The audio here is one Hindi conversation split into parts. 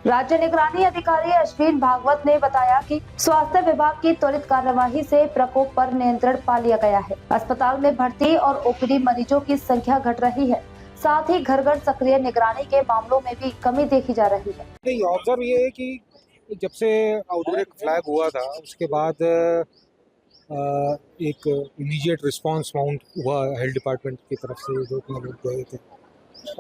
राज्य निगरानी अधिकारी अश्विन भागवत ने बताया कि स्वास्थ्य विभाग की त्वरित कार्यवाही से प्रकोप पर नियंत्रण पा लिया गया है। अस्पताल में भर्ती और ओपीडी मरीजों की संख्या घट रही है। साथ ही घर घर सक्रिय निगरानी के मामलों में भी कमी देखी जा रही है। नहीं, ऑब्जर्व ये है कि जब से आउटब्रेक फ्लैग हुआ था उसके बाद एक इमीडिएट रिस्पांस माउंट हुआ हेल्थ डिपार्टमेंट की तरफ से, जो कि लोग गए थे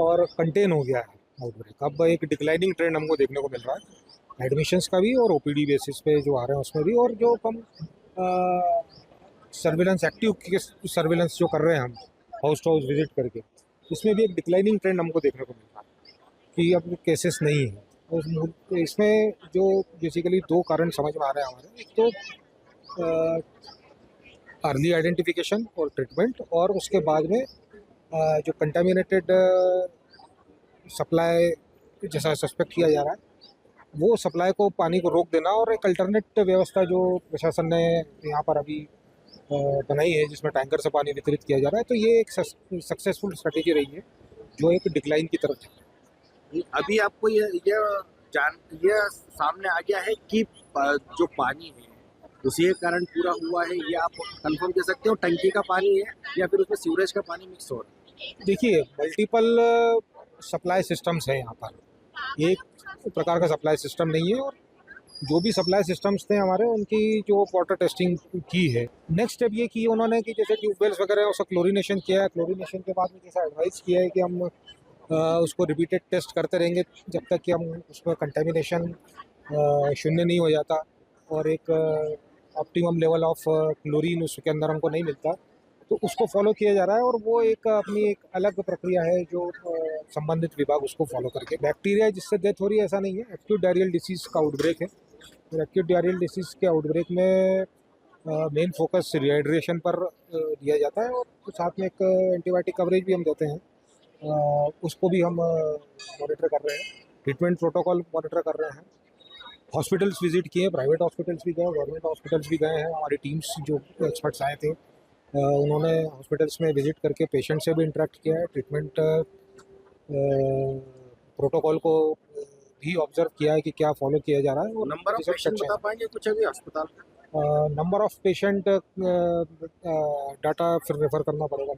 और कंटेन हो गया है आउटब्रेक। अब एक डिक्लाइनिंग ट्रेंड हमको देखने को मिल रहा है एडमिशन्स का भी और ओपीडी बेसिस पे जो आ रहे हैं उसमें भी, और जो कम सर्विलेंस एक्टिव सर्विलेंस जो कर रहे हैं हम हाउस टू हाउस विजिट करके, इसमें भी एक डिक्लाइनिंग ट्रेंड हमको देखने को मिल रहा है कि अब केसेस नहीं है। तो इसमें जो बेसिकली दो कारण समझ में आ रहे हैं हमारे, एक तो अर्ली आइडेंटिफिकेशन और ट्रीटमेंट, और उसके बाद में जो कंटामिनेटेड सप्लाई जैसा सस्पेक्ट किया जा रहा है वो सप्लाई को, पानी को रोक देना, और एक अल्टरनेट व्यवस्था जो प्रशासन ने यहाँ पर अभी बनाई है जिसमें टैंकर से पानी वितरित किया जा रहा है। तो ये एक सक्सेसफुल स्ट्रेटेजी रही है जो एक डिक्लाइन की तरफ जा रही है। अभी आपको ये सामने आ गया है कि जो पानी है उसी के कारण पूरा हुआ है, ये आप कंफर्म कर सकते हो? टंकी का पानी है या फिर उसमें सीवरेज का पानी मिक्स हो रहा है? देखिए, मल्टीपल सप्लाई सिस्टम्स है यहाँ पर, एक प्रकार का सप्लाई सिस्टम नहीं है। और जो भी सप्लाई सिस्टम्स थे हमारे, उनकी जो वाटर टेस्टिंग की है, नेक्स्ट स्टेप ये की उन्होंने कि जैसे ट्यूबवेल्स वगैरह है उसका क्लोरीनेशन किया है। क्लोरीनेशन के बाद में जैसा एडवाइस किया है कि हम उसको रिपीटेड टेस्ट करते रहेंगे जब तक कि हम उसमें कंटेमिनेशन शून्य नहीं हो जाता और एक ऑप्टिमम लेवल ऑफ क्लोरीन उसके अंदर हमको नहीं मिलता, तो उसको फॉलो किया जा रहा है। और वो एक अपनी एक अलग प्रक्रिया है जो संबंधित विभाग उसको फॉलो करके, बैक्टीरिया जिससे डेथ हो रही है ऐसा नहीं है, एक्यूट डायरियल डिसीज़ का आउटब्रेक है। और एक्यूट डायरियल डिसीज़ के आउटब्रेक में मेन फोकस रिहाइड्रेशन पर दिया जाता है, और साथ में एक एंटीबायोटिक कवरेज भी हम देते हैं, उसको भी हम मॉनिटर कर रहे हैं, ट्रीटमेंट प्रोटोकॉल मॉनिटर कर रहे हैं। हॉस्पिटल्स विजिट किए, प्राइवेट हॉस्पिटल्स भी गए, गवर्नमेंट हॉस्पिटल्स भी गए हैं। हमारी टीम्स जो एक्सपर्ट्स आए थे उन्होंने हॉस्पिटल्स में विजिट करके पेशेंट से भी इंटरेक्ट किया है, ट्रीटमेंट प्रोटोकॉल को भी ऑब्जर्व किया है कि क्या फॉलो किया जा रहा है। और नंबर ऑफ पेशेंट बता पाएंगे कुछ अभी अस्पताल का? नंबर ऑफ पेशेंट डाटा फिर रेफर करना पड़ेगा।